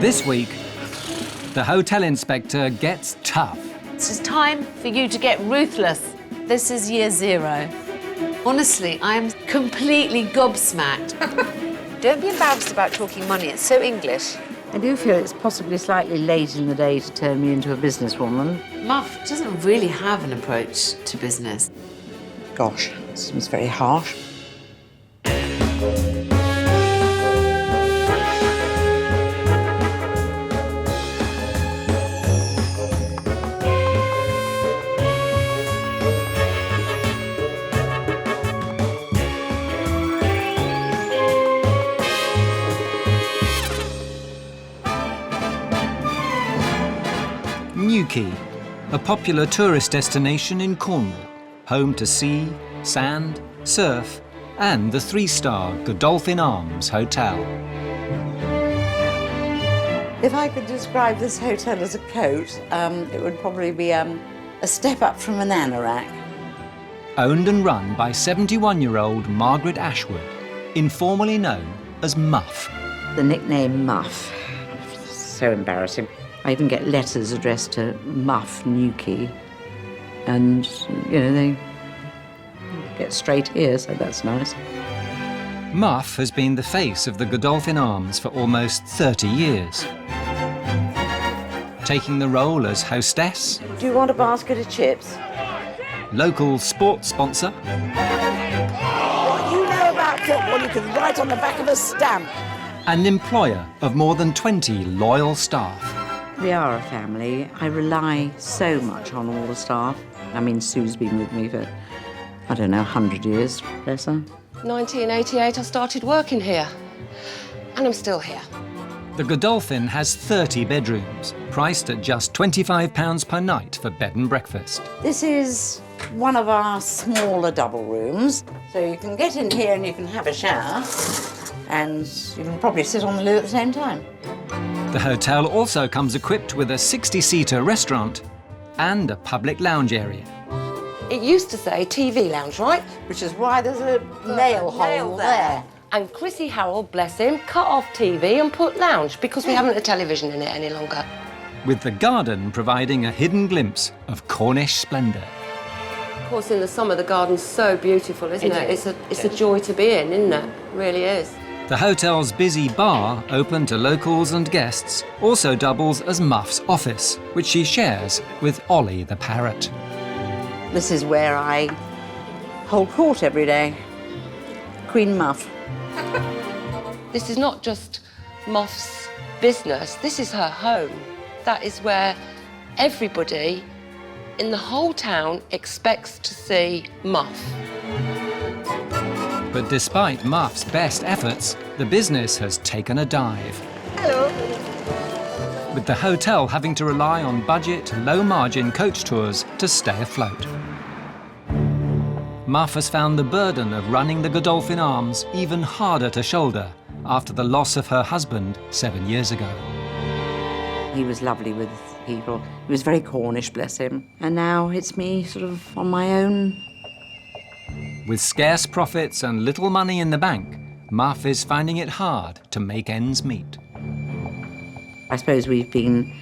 This week, the hotel inspector gets tough. It's time for you to get ruthless. This is year 0. Honestly, I am completely gobsmacked. Don't be embarrassed about talking money. It's so English. I do feel it's possibly slightly late in the day to turn me into a businesswoman. Muff doesn't really have an approach to business. Gosh, it seems very harsh. Newquay, a popular tourist destination in Cornwall, home to sea, sand, surf, and the 3-star Godolphin Arms Hotel. If I could describe this hotel as a coat, it would probably be a step up from an anorak. Owned and run by 71-year-old Margaret Ashwood, informally known as Muff. The nickname Muff. So embarrassing. I even get letters addressed to Muff Newquay, and, you know, they get straight here, so that's nice. Muff has been the face of the Godolphin Arms for almost 30 years. Taking the role as hostess, Do you want a basket of chips? local sports sponsor, What you know about football, you can write on the back of a stamp. and employer of more than 20 loyal staff. We are a family. I rely so much on all the staff. I mean, Sue's been with me for, I don't know, 100 years, bless her. 1988, I started working here, and I'm still here. The Godolphin has 30 bedrooms, priced at just £25 per night for bed and breakfast. This is one of our smaller double rooms. So you can get in here and you can have a shower, and you can probably sit on the loo at the same time. The hotel also comes equipped with a 60-seater restaurant and a public lounge area. It used to say TV lounge, right? Which is why there's a nail hole there. And Chrissy Harrell, bless him, cut off TV and put lounge because we haven't a television in it any longer. With the garden providing a hidden glimpse of Cornish splendour. Of course, in the summer, the garden's so beautiful, isn't it? It's a joy to be in, isn't it? It really is. The hotel's busy bar, open to locals and guests, also doubles as Muff's office, which she shares with Ollie the parrot. This is where I hold court every day. Queen Muff. This is not just Muff's business, this is her home. That is where everybody in the whole town expects to see Muff. But despite Muff's best efforts, the business has taken a dive. Hello. With the hotel having to rely on budget, low-margin coach tours to stay afloat. Muff has found the burden of running the Godolphin Arms even harder to shoulder after the loss of her husband 7 years ago. He was lovely with people. He was very Cornish, bless him. And now it's me sort of on my own. With scarce profits and little money in the bank, Muff is finding it hard to make ends meet. I suppose we've been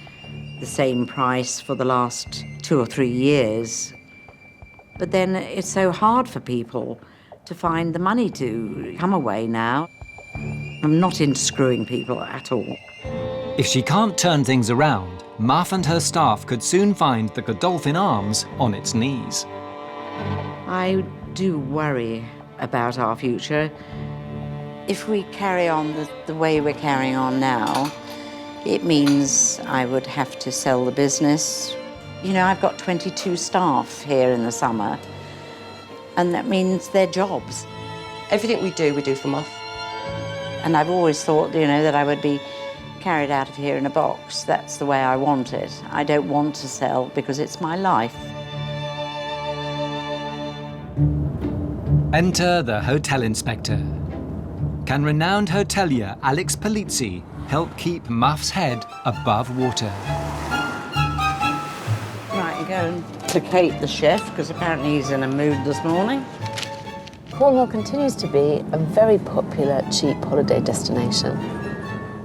the same price for the last 2 or 3 years. But then it's so hard for people to find the money to come away now. I'm not into screwing people at all. If she can't turn things around, Muff and her staff could soon find the Godolphin Arms on its knees. I do worry about our future. If we carry on the way we're carrying on now, it means I would have to sell the business. You know, I've got 22 staff here in the summer, and that means their jobs. Everything we do for Muff. And I've always thought, you know, that I would be carried out of here in a box. That's the way I want it. I don't want to sell because it's my life. Enter the hotel inspector. Can renowned hotelier Alex Polizzi help keep Muff's head above water? Right, and go and placate the chef, because apparently he's in a mood this morning. Cornwall continues to be a very popular, cheap holiday destination.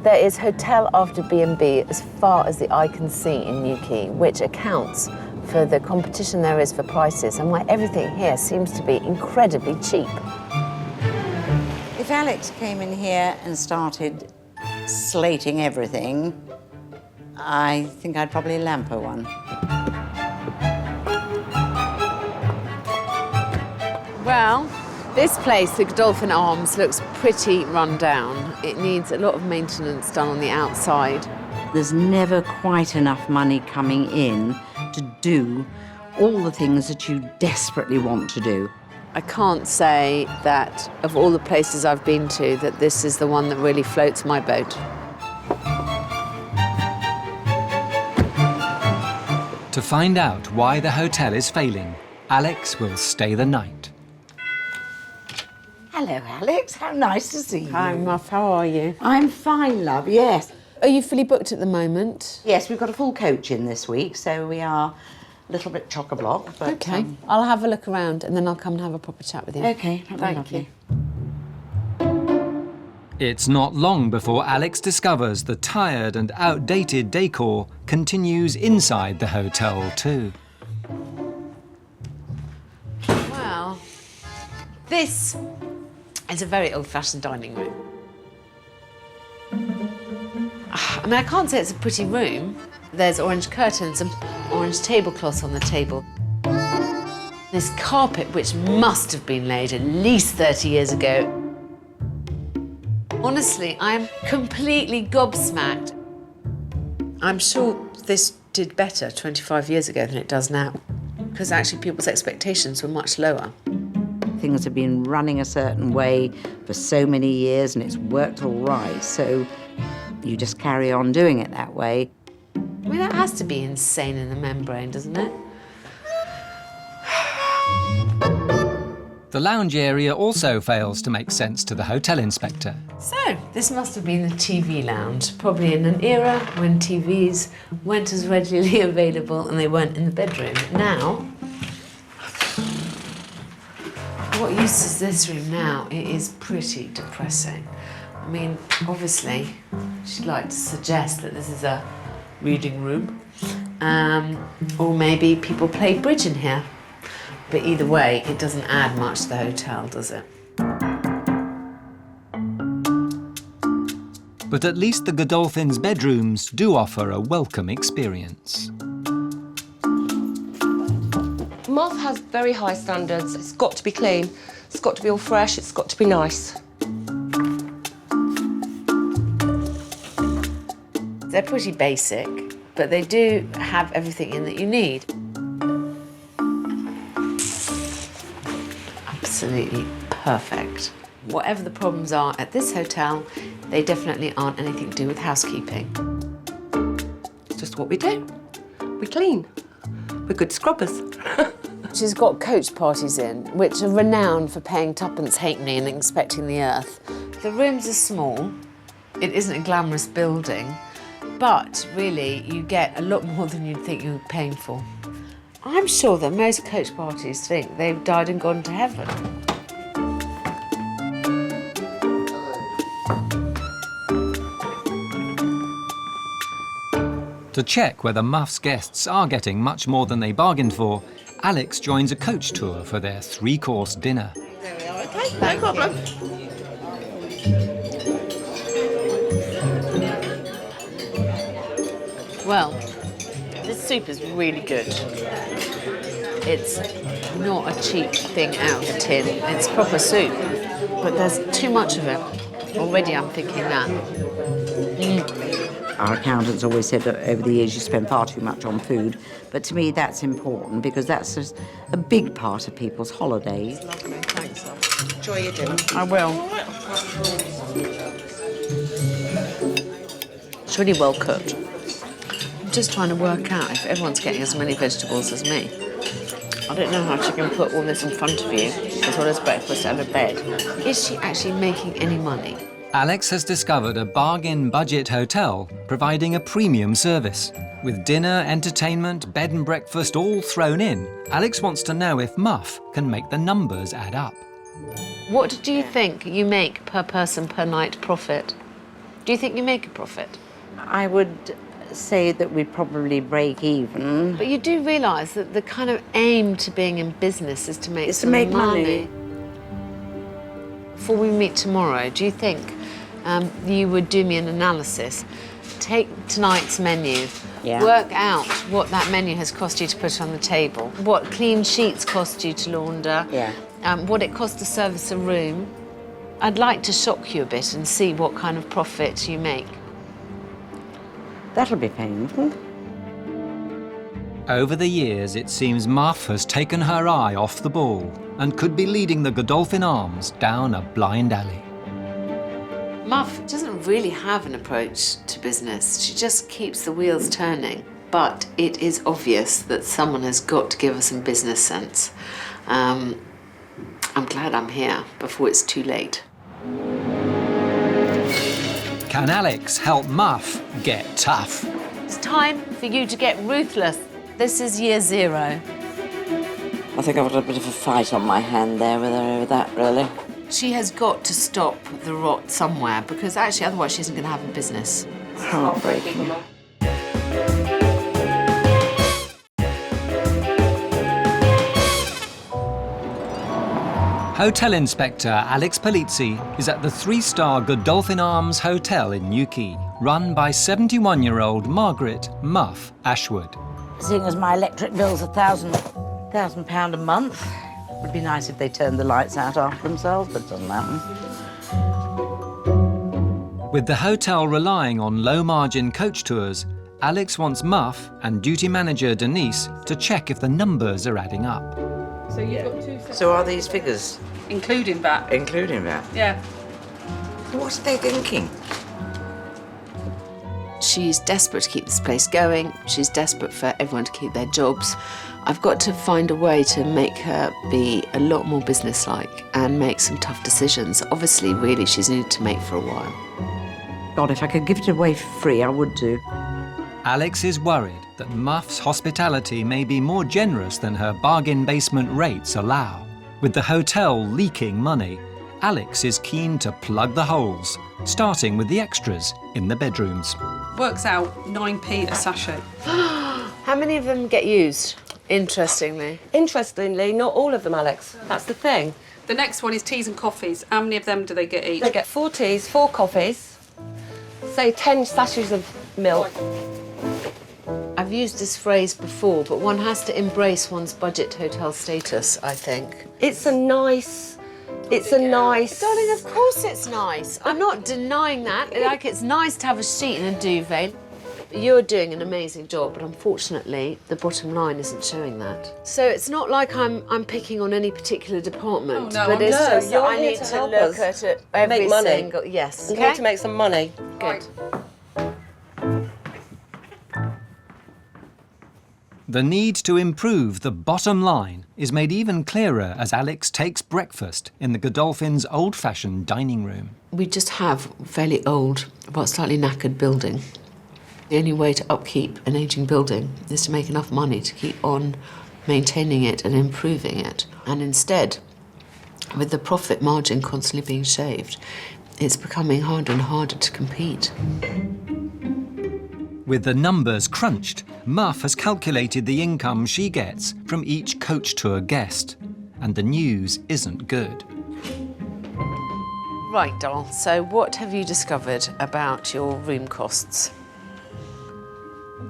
There is hotel after B&B as far as the eye can see in Newquay, which accounts for the competition there is for prices and why everything here seems to be incredibly cheap. If Alex came in here and started slating everything, I think I'd probably lamp her one. Well, this place, the Godolphin Arms, looks pretty run down. It needs a lot of maintenance done on the outside. There's never quite enough money coming in to do all the things that you desperately want to do. I can't say that of all the places I've been to that this is the one that really floats my boat. To find out why the hotel is failing, Alex will stay the night. Hello, Alex. How nice to see you. Hi, Muff. How are you? I'm fine, love, yes. Are you fully booked at the moment? Yes, we've got a full coach in this week, so we are a little bit chock-a-block. But, OK. I'll have a look around and then I'll come and have a proper chat with you. OK, that'd be Thank lovely. you. It's not long before Alex discovers the tired and outdated decor continues inside the hotel too. Well, this is a very old-fashioned dining room. I mean, I can't say it's a pretty room. There's orange curtains and orange tablecloths on the table. This carpet, which must have been laid at least 30 years ago. Honestly, I'm completely gobsmacked. I'm sure this did better 25 years ago than it does now, because actually people's expectations were much lower. Things have been running a certain way for so many years and it's worked all right, so you just carry on doing it that way. I mean, that has to be insane in the membrane, doesn't it? The lounge area also fails to make sense to the hotel inspector. So, this must have been the TV lounge, probably in an era when TVs weren't as readily available and they weren't in the bedroom. Now, what use is this room now? It is pretty depressing. I mean, obviously, she'd like to suggest that this is a reading room, or maybe people play bridge in here. But either way, it doesn't add much to the hotel, does it? But at least the Godolphin's bedrooms do offer a welcome experience. Moth has very high standards. It's got to be clean. It's got to be all fresh. It's got to be nice. They're pretty basic, but they do have everything in that you need. Absolutely perfect. Whatever the problems are at this hotel, they definitely aren't anything to do with housekeeping. It's just what we do. We clean. We're good scrubbers. She's got coach parties in, which are renowned for paying tuppence halfpenny and expecting the earth. The rooms are small. It isn't a glamorous building, but really you get a lot more than you'd think you were paying for. I'm sure that most coach parties think they've died and gone to heaven. To check whether Muff's guests are getting much more than they bargained for, Alex joins a coach tour for their three-course dinner. There we are, OK, no problem. Well, this soup is really good. It's not a cheap thing out of a tin. It's proper soup, but there's too much of it. Already I'm thinking that. Our accountants always said that over the years you spend far too much on food, but to me that's important because that's just a big part of people's holidays. Lovely, thanks, love. Enjoy your dinner. I will. It's really well cooked. I'm just trying to work out if everyone's getting as many vegetables as me. I don't know how she can put all this in front of you, as well as breakfast and a bed. Is she actually making any money? Alex has discovered a bargain budget hotel providing a premium service. With dinner, entertainment, bed and breakfast all thrown in, Alex wants to know if Muff can make the numbers add up. What do you think you make per person per night profit? Do you think you make a profit? I would say that we probably break even. But you do realise that the kind of aim to being in business is to make It's to some make money. Before we meet tomorrow, do you think you would do me an analysis? Take tonight's menu, Yeah. work out what that menu has cost you to put on the table, what clean sheets cost you to launder, Yeah. what it costs to service a room. I'd like to shock you a bit and see what kind of profit you make. That'll be painful. Over the years, it seems Muff has taken her eye off the ball and could be leading the Godolphin Arms down a blind alley. Muff doesn't really have an approach to business. She just keeps the wheels turning. But it is obvious that someone has got to give her some business sense. I'm glad I'm here before it's too late. Can Alex help Muff get tough? It's time for you to get ruthless. This is year 0. I think I've got a bit of a fight on my hand there with her over that, really. She has got to stop the rot somewhere because actually otherwise she isn't going to have a business. Heartbreaking. Hotel Inspector Alex Polizzi is at the 3-star Godolphin Arms Hotel in Newquay, run by 71-year-old Margaret "Muff" Ashwood. Seeing as my electric bill's £1,000 a month, it would be nice if they turned the lights out after themselves, but it doesn't happen. With the hotel relying on low-margin coach tours, Alex wants Muff and duty manager Denise to check if the numbers are adding up. So you've got 2 sets. So are these figures? Including that. Including that? Yeah. What are they thinking? She's desperate to keep this place going. She's desperate for everyone to keep their jobs. I've got to find a way to make her be a lot more businesslike and make some tough decisions. Obviously, really, she's needed to make for a while. God, if I could give it away for free, I would do. Alex is worried that Muff's hospitality may be more generous than her bargain basement rates allow. With the hotel leaking money, Alex is keen to plug the holes, starting with the extras in the bedrooms. Works out 9p a sachet. How many of them get used, interestingly? Interestingly, not all of them, Alex. That's the thing. The next one is teas and coffees. How many of them do they get each? They get 4 teas, 4 coffees, say 10 sachets of milk. I've used this phrase before, but one has to embrace one's budget hotel status, I think. It's a nice. Darling, of course it's nice. I'm not denying that. Like, it's nice to have a sheet and a duvet. You're doing an amazing job, but unfortunately, the bottom line isn't showing that. So it's not like I'm picking on any particular department, Oh, no, but it's no, just that you're I here need to to help look us at it every make money. single... Yes, I'm okay? here to make some money. Good. The need to improve the bottom line is made even clearer as Alex takes breakfast in the Godolphin's old-fashioned dining room. We just have a fairly old, but slightly knackered building. The only way to upkeep an ageing building is to make enough money to keep on maintaining it and improving it. And instead, with the profit margin constantly being shaved, it's becoming harder and harder to compete. With the numbers crunched, Muff has calculated the income she gets from each coach tour guest. And the news isn't good. Right, doll, so what have you discovered about your room costs?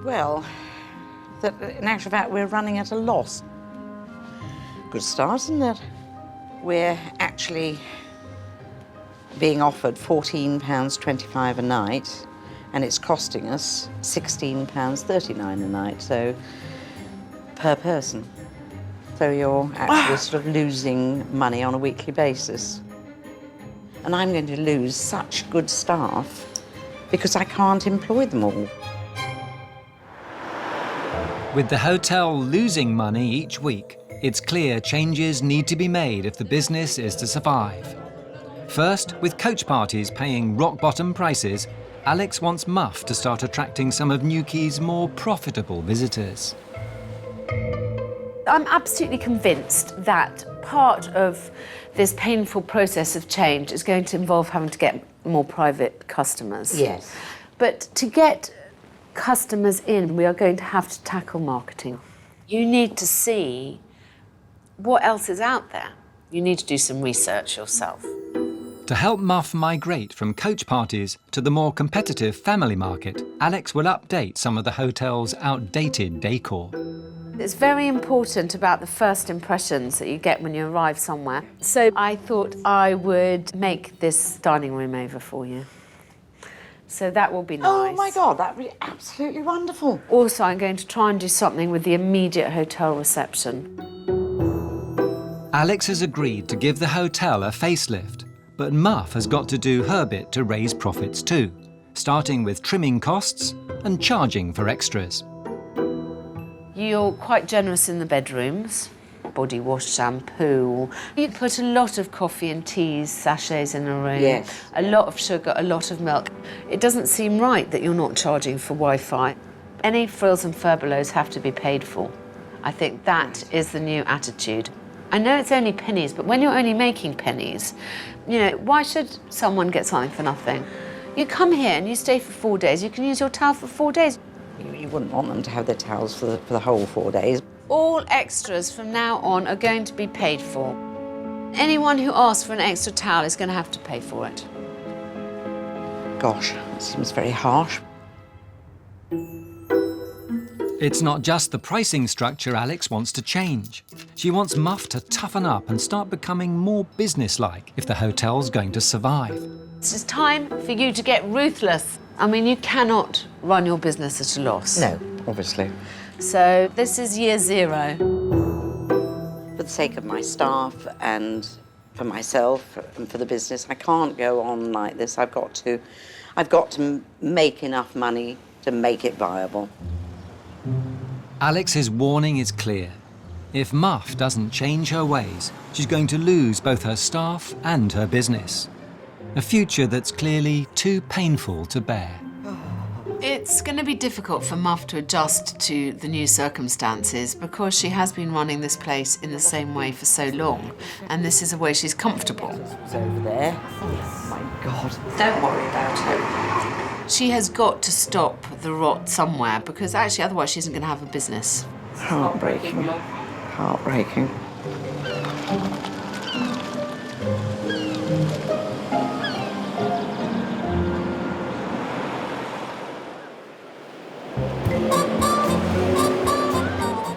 Well, that in actual fact, we're running at a loss. Good start, isn't it? We're actually being offered £14.25 a night, and it's costing us £16.39 a night, so per person. So you're actually sort of losing money on a weekly basis. And I'm going to lose such good staff because I can't employ them all. With the hotel losing money each week, it's clear changes need to be made if the business is to survive. First, with coach parties paying rock-bottom prices, Alex wants Muff to start attracting some of Newquay's more profitable visitors. I'm absolutely convinced that part of this painful process of change is going to involve having to get more private customers. Yes. But to get customers in, we are going to have to tackle marketing. You need to see what else is out there. You need to do some research yourself. To help Muff migrate from coach parties to the more competitive family market, Alex will update some of the hotel's outdated decor. It's very important about the first impressions that you get when you arrive somewhere. So I thought I would make this dining room over for you. So that will be nice. Oh my God, that would be absolutely wonderful. Also, I'm going to try and do something with the immediate hotel reception. Alex has agreed to give the hotel a facelift, but Muff has got to do her bit to raise profits too, starting with trimming costs and charging for extras. You're quite generous in the bedrooms. Body wash, shampoo. You put a lot of coffee and teas, sachets in a room. Yes. A lot of sugar, a lot of milk. It doesn't seem right that you're not charging for Wi-Fi. Any frills and furbelows have to be paid for. I think that is the new attitude. I know it's only pennies, but when you're only making pennies, you know, why should someone get something for nothing? You come here and you stay for 4 days, you can use your towel for 4 days. You wouldn't want them to have their towels for the whole 4 days. All extras from now on are going to be paid for. Anyone who asks for an extra towel is going to have to pay for it. Gosh, it seems very harsh. It's not just the pricing structure Alex wants to change. She wants Muff to toughen up and start becoming more businesslike if the hotel's going to survive. It's just time for you to get ruthless. I mean, you cannot run your business at a loss. No, obviously. So this is year 0. For the sake of my staff and for myself and for the business, I can't go on like this. I've got to make enough money to make it viable. Alex's warning is clear. If Muff doesn't change her ways, she's going to lose both her staff and her business. A future that's clearly too painful to bear. It's going to be difficult for Muff to adjust to the new circumstances because she has been running this place in the same way for so long, and this is a way she's comfortable. It's over there. Oh my God. Don't worry about her. She has got to stop the rot somewhere because actually otherwise she isn't going to have a business. Heartbreaking. Heartbreaking.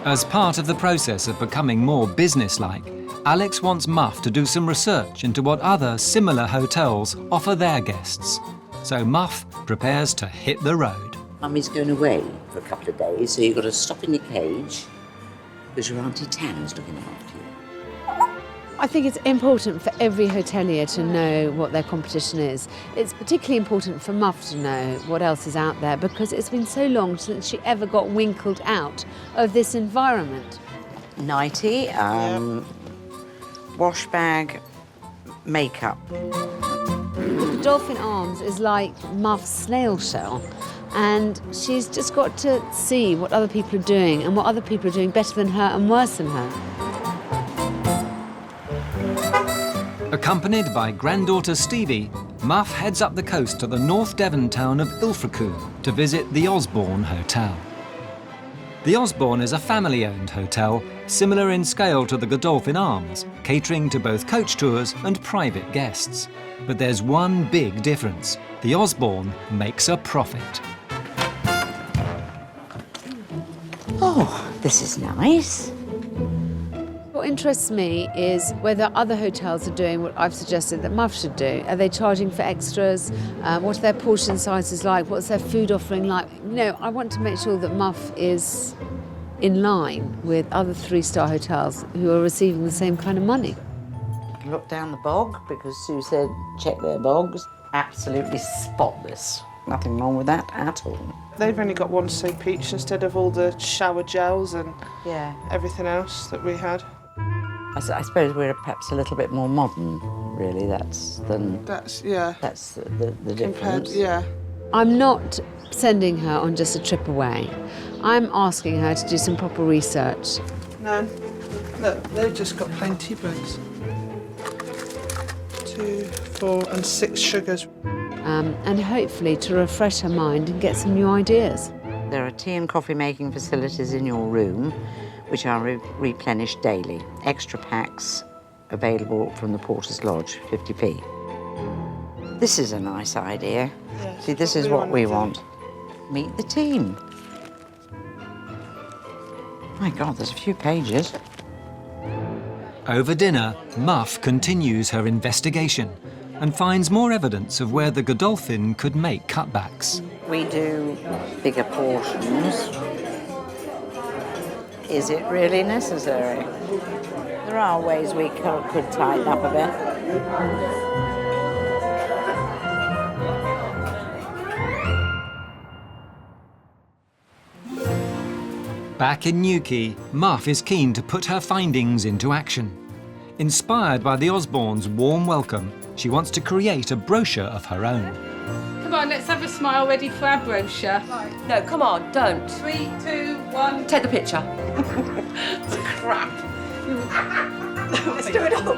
As part of the process of becoming more businesslike, Alex wants Muff to do some research into what other similar hotels offer their guests. So Muff prepares to hit the road. Mummy's going away for a couple of days, so you've got to stop in your cage because your Auntie Tan's looking after you. I think it's important for every hotelier to know what their competition is. It's particularly important for Muff to know what else is out there because it's been so long since she ever got winkled out of this environment. Nightie, wash bag, makeup. Godolphin Arms is like Muff's snail shell, and she's just got to see what other people are doing and what other people are doing better than her and worse than her. Accompanied by granddaughter Stevie, Muff heads up the coast to the North Devon town of Ilfracombe to visit the Osborne Hotel. The Osborne is a family-owned hotel, similar in scale to the Godolphin Arms, catering to both coach tours and private guests. But there's one big difference. The Osborne makes a profit. Oh, this is nice. What interests me is whether other hotels are doing what I've suggested that Muff should do. Are they charging for extras? What are their portion sizes like? What's their food offering like? You know, I want to make sure that Muff is in line with other 3-star hotels who are receiving the same kind of money. Look down the bog because Sue said check their bogs. Absolutely spotless. Nothing wrong with that at all. They've only got one soap each instead of all the shower gels and Yeah. everything else that we had. I suppose we're perhaps a little bit more modern, really. That's the Compared, difference. yeah. I'm not sending her on just a trip away. I'm asking her to do some proper research. No, look, they've just got plain tea bags. 2, 4 and 6 sugars. and hopefully to refresh her mind and get some new ideas. There are tea and coffee making facilities in your room, which are replenished daily. Extra packs available from the Porter's Lodge, 50p. This is a nice idea. Yes, See, this that's is what what we we wanna want. Meet the team. My God, there's a few pages. Over dinner, Muff continues her investigation and finds more evidence of where the Godolphin could make cutbacks. We do bigger portions. Is it really necessary? There are ways we could tighten up a bit. Back in Newquay, Muff is keen to put her findings into action. Inspired by the Osbornes' warm welcome, she wants to create a brochure of her own. Come on, let's have a smile ready for our brochure. No, come on, don't. 3, 2, 1. Take the picture. Crap. Let's do it all.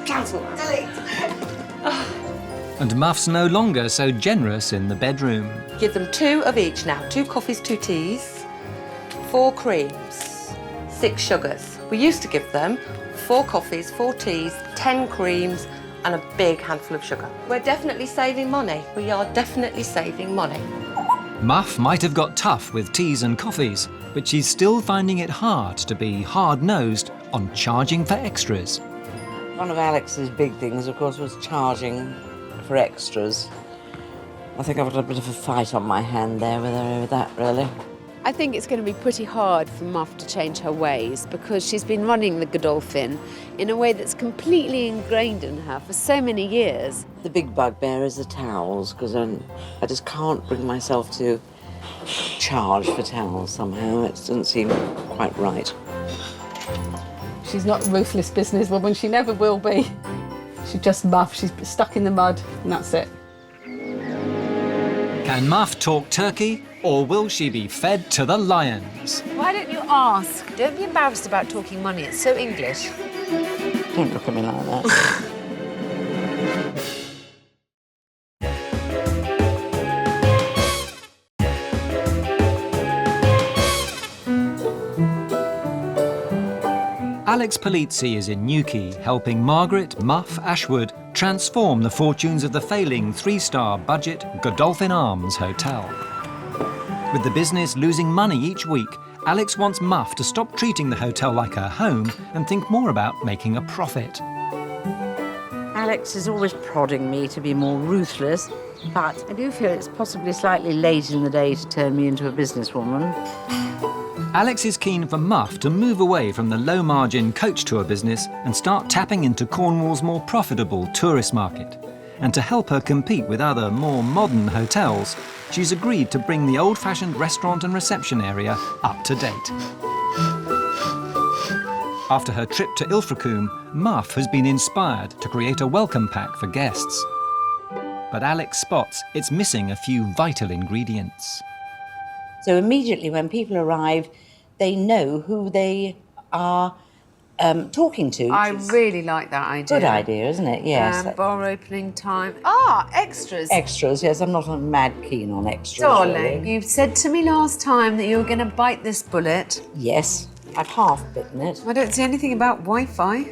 Cancel. Delete. And Muff's no longer so generous in the bedroom. Give them 2 of each now. 2 coffees, 2 teas, 4 creams, 6 sugars. We used to give them 4 coffees, 4 teas, 10 creams, and a big handful of sugar. We're definitely saving money. We are definitely saving money. Muff might have got tough with teas and coffees, but she's still finding it hard to be hard-nosed on charging for extras. One of Alex's big things, of course, was charging for extras. I think I've got a bit of a fight on my hand there with her over that, really. I think it's going to be pretty hard for Muff to change her ways because she's been running the Godolphin in a way that's completely ingrained in her for so many years. The big bugbear is the towels, because I just can't bring myself to charge for towels somehow. It doesn't seem quite right. She's not a ruthless businesswoman. She never will be. She's just Muff. She's stuck in the mud, and that's it. Can Muff talk turkey, or will she be fed to the lions? Why don't you ask? Don't be embarrassed about talking money. It's so English. Don't look at me like that. Alex Polizzi is in Newquay helping Margaret Ashwood transform the fortunes of the failing 3-star budget Godolphin Arms Hotel. With the business losing money each week, Alex wants Muff to stop treating the hotel like her home and think more about making a profit. Alex is always prodding me to be more ruthless, but I do feel it's possibly slightly late in the day to turn me into a businesswoman. Alex is keen for Muff to move away from the low-margin coach tour business and start tapping into Cornwall's more profitable tourist market. And to help her compete with other, more modern hotels, she's agreed to bring the old-fashioned restaurant and reception area up to date. After her trip to Ilfracombe, Muff has been inspired to create a welcome pack for guests. But Alex spots it's missing a few vital ingredients. So immediately when people arrive, they know who they are talking to. I really like that idea. Good idea, isn't it? Yes. Bar opening time. Extras. Extras, yes. I'm not mad keen on extras. Darling, really. you said to me last time that you were going to bite this bullet. Yes, I've half bitten it. I don't see anything about Wi-Fi.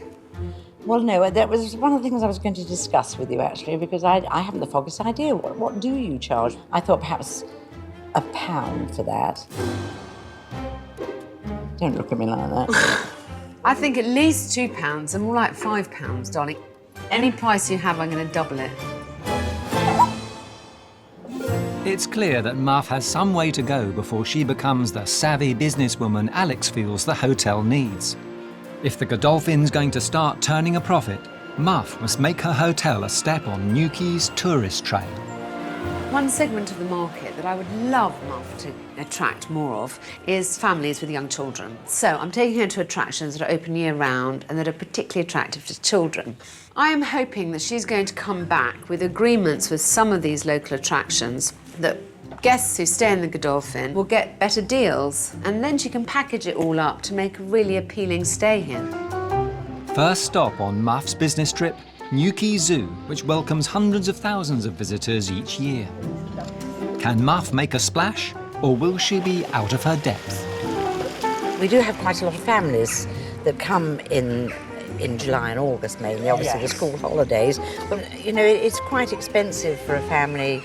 Well, no, that was one of the things I was going to discuss with you, actually, because I haven't the foggiest idea. What do you charge? I thought perhaps £1 for that. Don't look at me like that. I think at least £2 and more like £5, darling. Any price you have, I'm going to double it. It's clear that Muff has some way to go before she becomes the savvy businesswoman Alex feels the hotel needs. If the Godolphin's going to start turning a profit, Muff must make her hotel a step on Newquay's tourist trail. One segment of the market that I would love Muff to attract more of is families with young children. So I'm taking her to attractions that are open year-round and that are particularly attractive to children. I am hoping that she's going to come back with agreements with some of these local attractions that guests who stay in the Godolphin will get better deals, and then she can package it all up to make a really appealing stay here. First stop on Muff's business trip, Newquay Zoo, which welcomes hundreds of thousands of visitors each year. Can Muff make a splash, or will she be out of her depth? We do have quite a lot of families that come in July and August mainly, obviously the school holidays. But, you know, it's quite expensive for a family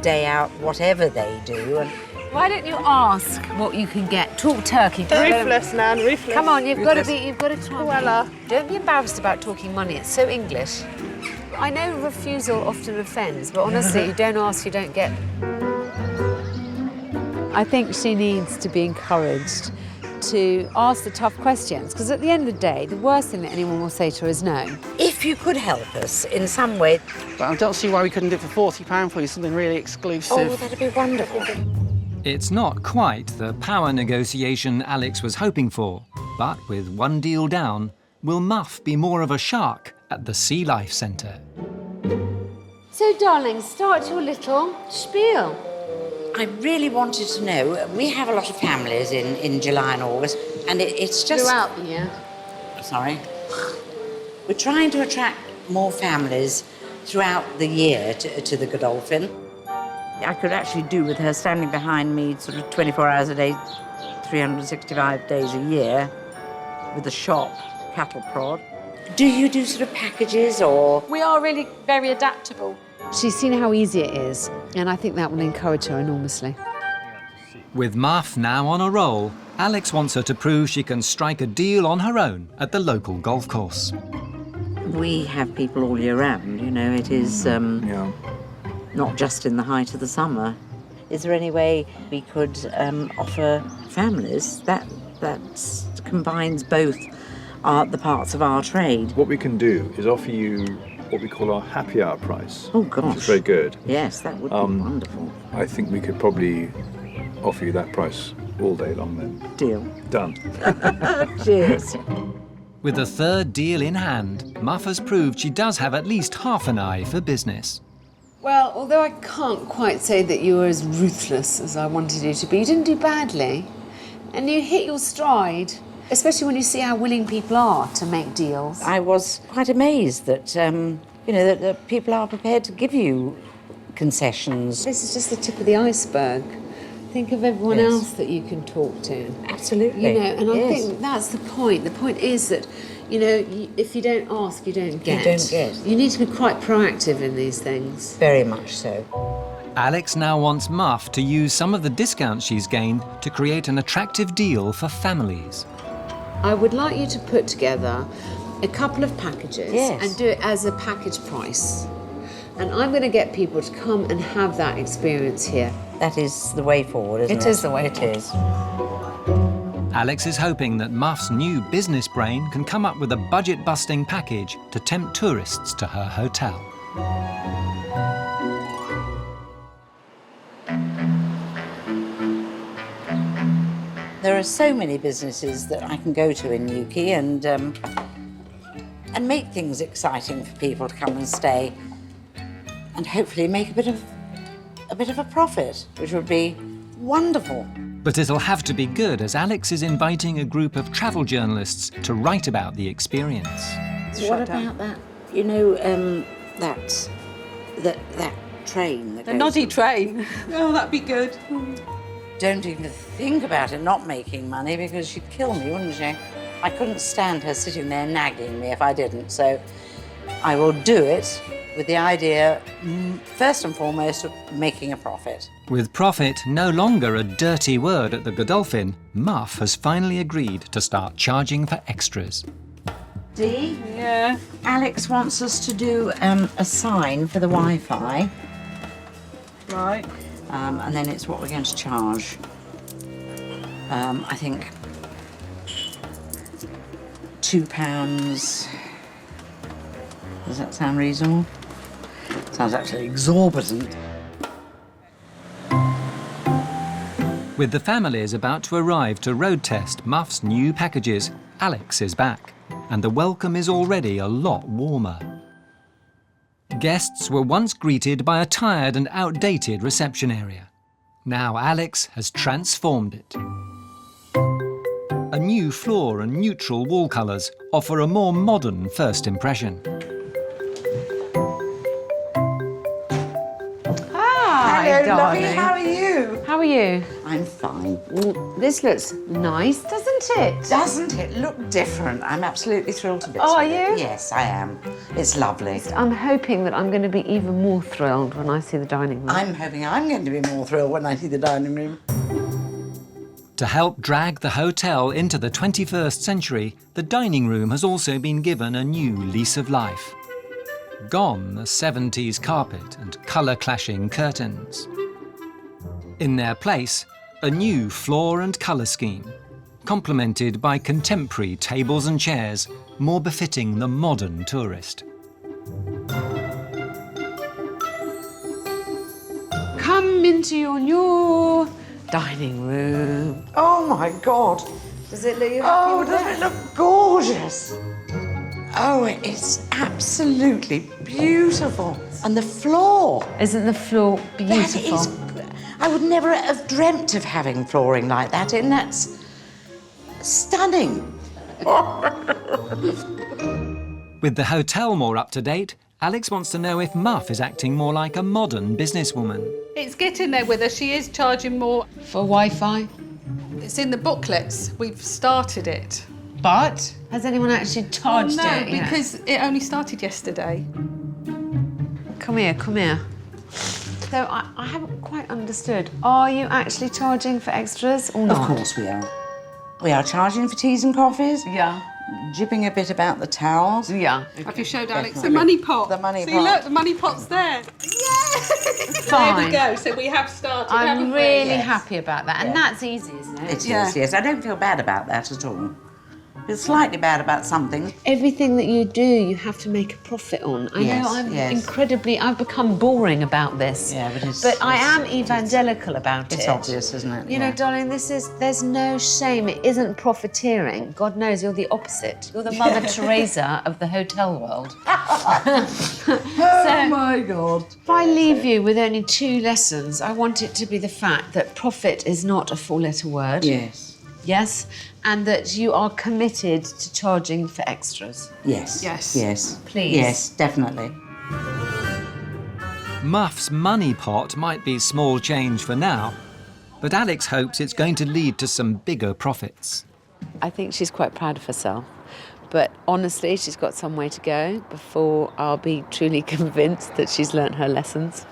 day out, whatever they do. And Why don't you ask what you can get? Talk turkey. Ruthless, Nan, ruthless. Come on, you've got to try. Voila. Don't be embarrassed about talking money. It's so English. I know refusal often offends, but honestly, you don't ask, you don't get. I think she needs to be encouraged to ask the tough questions, because at the end of the day, the worst thing that anyone will say to her is no. if you could help us in some way... But I don't see why we couldn't do it for £40 for you, something really exclusive. Oh, that'd be wonderful. It's not quite the power negotiation Alex was hoping for, but with one deal down, will Muff be more of a shark at the Sea Life Centre? So, darling, start your little spiel. I really wanted to know, we have a lot of families in July and August, and it's just... Throughout the year. Sorry. We're trying to attract more families throughout the year to the Godolphin. I could actually do with her standing behind me sort of 24 hours a day, 365 days a year, with a shop, cattle prod. Do you do sort of packages or...? We are really very adaptable. She's seen how easy it is, and I think that will encourage her enormously. With Muff now on a roll, Alex wants her to prove she can strike a deal on her own at the local golf course. We have people all year round, you know, it is not just in the height of the summer. Is there any way we could offer families that combines both the parts of our trade? What we can do is offer you what we call our happy hour price. Oh, gosh. Which is very good. Yes, that would be wonderful. I think we could probably offer you that price all day long then. Deal. Done. Cheers. With the third deal in hand, Muff has proved she does have at least half an eye for business. Well, although I can't quite say that you were as ruthless as I wanted you to be, you didn't do badly. And you hit your stride, especially when you see how willing people are to make deals. I was quite amazed that, that people are prepared to give you concessions. This is just the tip of the iceberg. Think of everyone else that you can talk to. Absolutely. You know, and I think that's the point. The point is that, if you don't ask, you don't get. You don't get. You need to be quite proactive in these things. Very much so. Alex now wants Muff to use some of the discounts she's gained to create an attractive deal for families. I would like you to put together a couple of packages and do it as a package price. And I'm going to get people to come and have that experience here. That is the way forward, isn't it? It is the way it is. Alex is hoping that Muff's new business brain can come up with a budget-busting package to tempt tourists to her hotel. There are so many businesses that I can go to in Newquay and make things exciting for people to come and stay, and hopefully make a bit of a profit, which would be wonderful. But it'll have to be good, as Alex is inviting a group of travel journalists to write about the experience. What about that? You know, that train that The goes... noddy train. Oh, that'd be good. Don't even think about it not making money, because she'd kill me, wouldn't she? I couldn't stand her sitting there nagging me if I didn't, so I will do it with the idea, first and foremost, of making a profit. With profit no longer a dirty word at the Godolphin, Muff has finally agreed to start charging for extras. Dee? Yeah. Alex wants us to do a sign for the Wi-Fi. Right. And then it's what we're going to charge. I think £2. Does that sound reasonable? Sounds actually exorbitant. With the families about to arrive to road test Muff's new packages, Alex is back, and the welcome is already a lot warmer. Guests were once greeted by a tired and outdated reception area. Now Alex has transformed it. A new floor and neutral wall colours offer a more modern first impression. darling. Lovely, how are you? How are you? I'm fine. This looks nice, doesn't it? Doesn't it look different? I'm absolutely thrilled to bits Oh, are with it. you? Yes, I am. It's lovely. I'm hoping that I'm going to be even more thrilled when I see the dining room. I'm hoping I'm going to be more thrilled when I see the dining room. To help drag the hotel into the 21st century, the dining room has also been given a new lease of life. Gone the 70s carpet and colour-clashing curtains. In their place, a new floor and colour scheme, complemented by contemporary tables and chairs, more befitting the modern tourist. Come into your new dining room. Oh, my God. Does it look you happy Oh, with doesn't it look gorgeous? Oh, it's absolutely beautiful. And the floor. Isn't the floor beautiful? That is... I would never have dreamt of having flooring like that in. That's stunning. With the hotel more up to date, Alex wants to know if Muff is acting more like a modern businesswoman. It's getting there with her. She is charging more. For Wi-Fi? It's in the booklets. We've started it. But? Has anyone actually charged No, it yet? because it only started yesterday. Come here, come here. So I haven't quite understood. Are you actually charging for extras or not? Of course we are. We are charging for teas and coffees. Yeah. Jibbing a bit about the towels. Yeah. Have you showed Alex the Definitely. money pot? The money See, pot. look, the money pot's there. Fine. There we go. So we have started, I'm haven't we? really Yes. happy about that. And that's easy, isn't it? It is, Yeah. yes. I don't feel bad about that at all. Feel slightly bad about something. Everything that you do, you have to make a profit on. I Yes, know I'm yes. I've become boring about this. Yeah, but I am evangelical about it. It's obvious, isn't it? You know, darling, there's no shame. It isn't profiteering. God knows you're the opposite. You're the Mother Teresa of the hotel world. Oh my God. If I leave you with only 2 lessons, I want it to be the fact that profit is not a 4-letter word. Yes. Yes? And that you are committed to charging for extras. Yes. Yes. Yes. Please. Yes, definitely. Muff's money pot might be small change for now, but Alex hopes it's going to lead to some bigger profits. I think she's quite proud of herself. But honestly, she's got some way to go before I'll be truly convinced that she's learnt her lessons.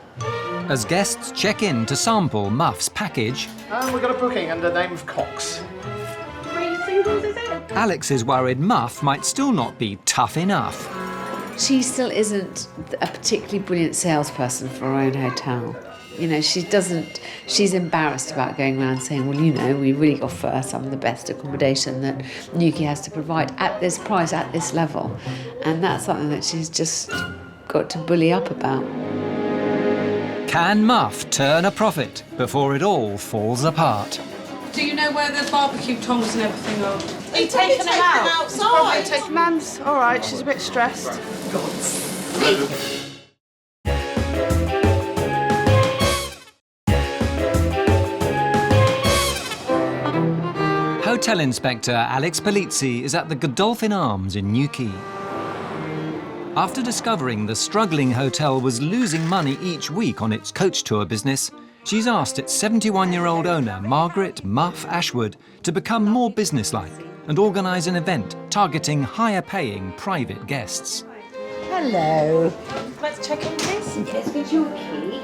As guests check in to sample Muff's package, We've got a booking under the name of Cox. 3 singles, is it? Alex is worried Muff might still not be tough enough. She still isn't a particularly brilliant salesperson for her own hotel. You know, she's embarrassed about going around saying, well, you know, we really offer some of the best accommodation that Newquay has to provide at this price, at this level. And that's something that she's just got to bully up about. Can Muff turn a profit before it all falls apart? Do you know where the barbecue tongs and everything are? He's taken them out. He's probably taken Nan's all right, she's a bit stressed. Hotel Inspector Alex Polizzi is at the Godolphin Arms in Newquay. After discovering the struggling hotel was losing money each week on its coach tour business, she's asked its 71-year-old owner, Margaret Ashwood, to become more businesslike and organise an event targeting higher-paying private guests. Hello. Let's check in, please. Yes, get your key.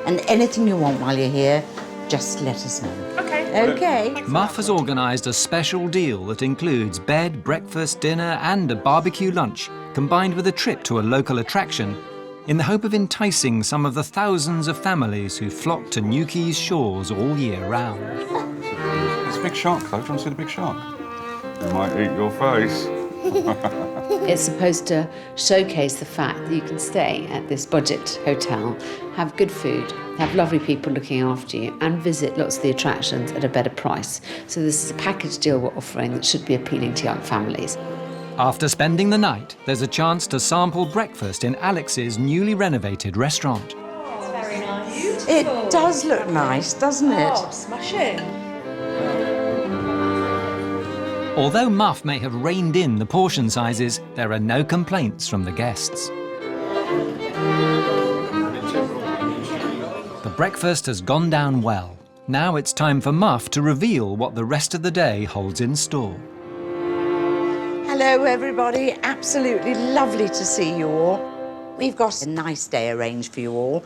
And anything you want while you're here, just let us know. Okay. Okay. Muff has organised a special deal that includes bed, breakfast, dinner and a barbecue lunch, combined with a trip to a local attraction, in the hope of enticing some of the thousands of families who flock to Newquay's shores all year round. It's a big shark, though. Do you want to see the big shark? It might eat your face. It's supposed to showcase the fact that you can stay at this budget hotel, have good food, have lovely people looking after you, and visit lots of the attractions at a better price. So this is a package deal we're offering that should be appealing to young families. After spending the night, there's a chance to sample breakfast in Alex's newly renovated restaurant. It does look nice, doesn't it? Oh, smashing. Although Muff may have reined in the portion sizes, there are no complaints from the guests. The breakfast has gone down well. Now it's time for Muff to reveal what the rest of the day holds in store. Hello, everybody. Absolutely lovely to see you all. We've got a nice day arranged for you all.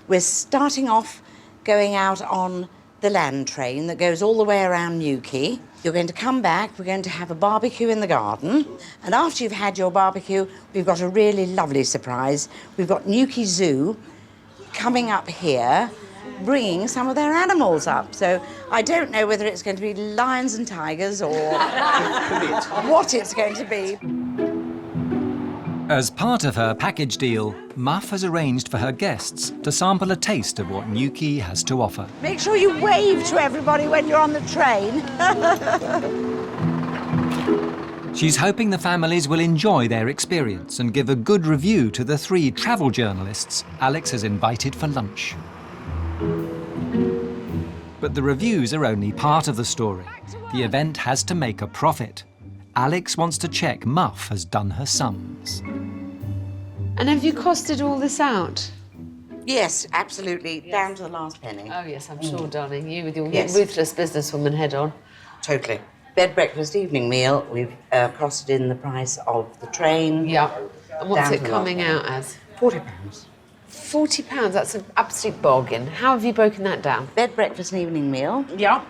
We're starting off going out on the land train that goes all the way around Newquay. You're going to come back, we're going to have a barbecue in the garden, and after you've had your barbecue, we've got a really lovely surprise. We've got Newquay Zoo coming up here, bringing some of their animals up. So I don't know whether it's going to be lions and tigers or what it's going to be. As part of her package deal, Muff has arranged for her guests to sample a taste of what Newquay has to offer. Make sure you wave to everybody when you're on the train. She's hoping the families will enjoy their experience and give a good review to the 3 travel journalists Alex has invited for lunch. But the reviews are only part of the story. The event has to make a profit. Alex wants to check Muff has done her sums. And have you costed all this out? Yes, absolutely, down to the last penny. Oh, yes, I'm sure, darling. You with your Yes. ruthless businesswoman head on. Totally. Bed, breakfast, evening meal, we've costed in the price of the train. Yeah. And what's Down it to the coming last out as? £40. £40, that's an absolute bargain. How have you broken that down? Bed, breakfast and evening meal, Yeah.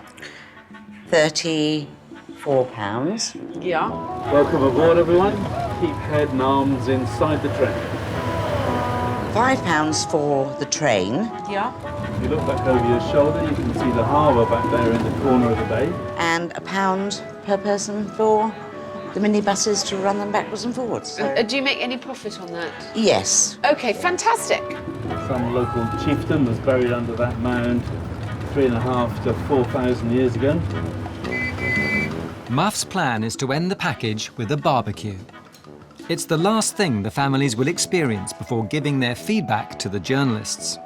£34. Yeah. Welcome aboard, everyone. Keep head and arms inside the train. £5 for the train. Yeah. If you look back over your shoulder, you can see the harbour back there in the corner of the bay. And £1 per person for the minibuses to run them backwards and forwards. So, Do you make any profit on that? yes. OK, fantastic. Some local chieftain was buried under that mound 3,500 to 4,000 years ago. Muff's plan is to end the package with a barbecue. It's the last thing the families will experience before giving their feedback to the journalists.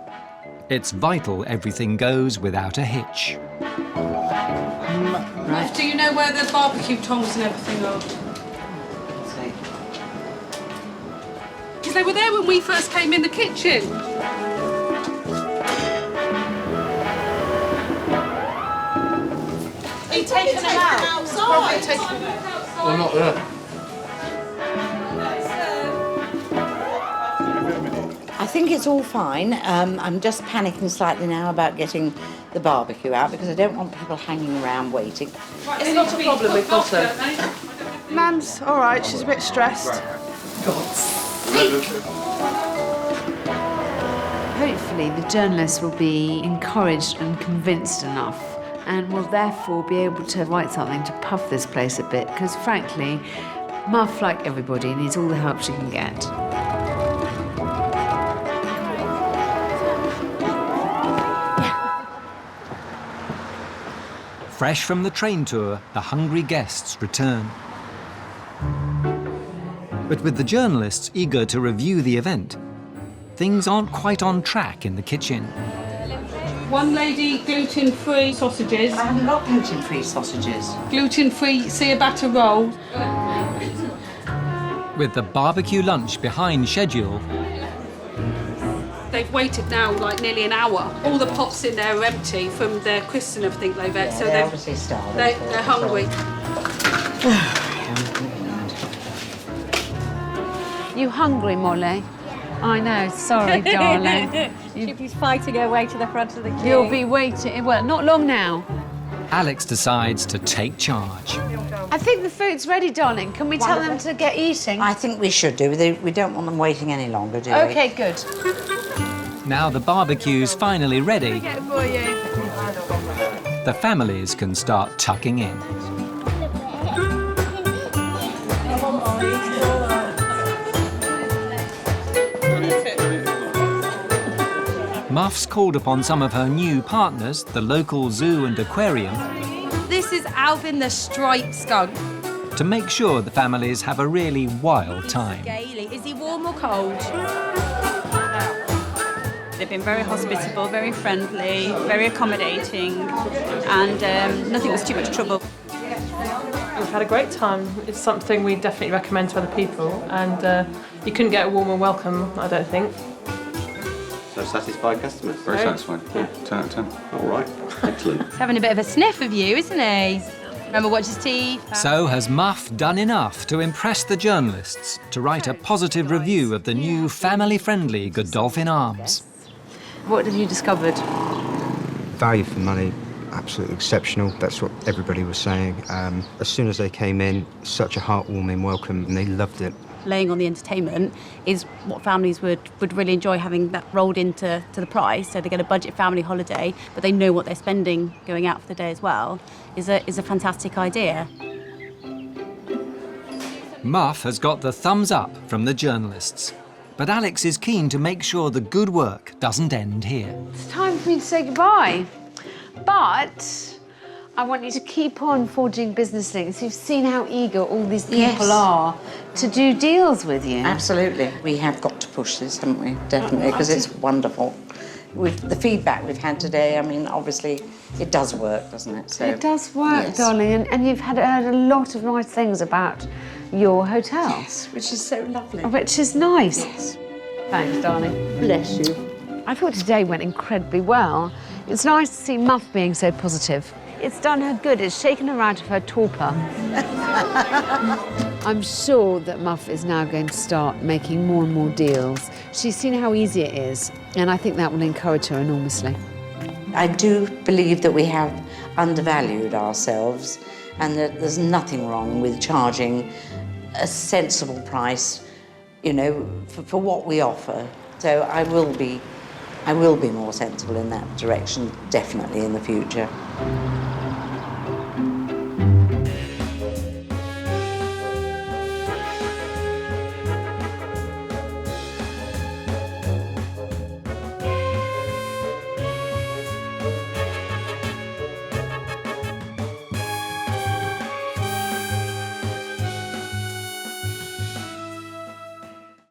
It's vital everything goes without a hitch. Right. Do you know where the barbecue tongs and everything are? Because they were there when we first came in the kitchen. Are you taking them out? Outside. Well, not there. I think it's all fine. I'm just panicking slightly now about getting the barbecue out because I don't want people hanging around waiting. It's not a problem, we've got her. Nan's all right, she's a bit stressed. Hopefully the journalists will be encouraged and convinced enough and will therefore be able to write something to puff this place a bit because frankly, Muff, like everybody, needs all the help she can get. Fresh from the train tour, the hungry guests return. But with the journalists eager to review the event, things aren't quite on track in the kitchen. One lady, gluten-free sausages. I haven't got gluten-free sausages. Gluten-free ciabatta roll. With the barbecue lunch behind schedule, They've waited now like nearly an hour. All the pots in there are empty from their crisps and everything they've had, so they're obviously starving. they're hungry. You hungry, Molly? I know, sorry, darling. She's fighting her way to the front of the queue. You'll be waiting, well, not long now. Alex decides to take charge. I think the food's ready, darling. Can we tell them to get eating? I think we should do. We don't want them waiting any longer, do we? OK, good. Now the barbecue's finally ready, the families can start tucking in. Muff's called upon some of her new partners, the local zoo and aquarium, This is Alvin the striped skunk. to make sure the families have a really wild time. Gaily. Is he warm or cold? They've been very hospitable, very friendly, very accommodating, and nothing was too much trouble. We've had a great time. It's something we definitely recommend to other people, and you couldn't get a warmer welcome, I don't think. So satisfied customers? Very satisfied. Yeah. 10 out of 10. All right, excellent. He's having a bit of a sniff of you, isn't he? Remember, watch his teeth. So has Muff done enough to impress the journalists to write a positive review of the new family-friendly Godolphin Arms? What have you discovered? Value for money, absolutely exceptional. That's what everybody was saying. As soon as they came in, such a heartwarming welcome, and they loved it. Laying on the entertainment is what families would really enjoy, having that rolled into the price. So they get a budget family holiday, but they know what they're spending going out for the day as well. Is a fantastic idea. Muff has got the thumbs up from the journalists. But Alex is keen to make sure the good work doesn't end here. It's time for me to say goodbye. But I want you to keep on forging business links. You've seen how eager all these people are to do deals with you. Absolutely. We have got to push this, haven't we? Definitely, because it's wonderful. With the feedback we've had today, I mean, obviously, it does work, doesn't it? So, it does work, darling, and you've heard a lot of nice things about your hotel. Yes, which is so lovely. Which is nice. Yes. Thanks, darling. Bless you. I thought today went incredibly well. It's nice to see Muff being so positive. It's done her good. It's shaken her out of her torpor. I'm sure that Muff is now going to start making more and more deals. She's seen how easy it is, and I think that will encourage her enormously. I do believe that we have undervalued ourselves, and that there's nothing wrong with charging a sensible price, you know, for what we offer. So I will be more sensible in that direction, definitely in the future.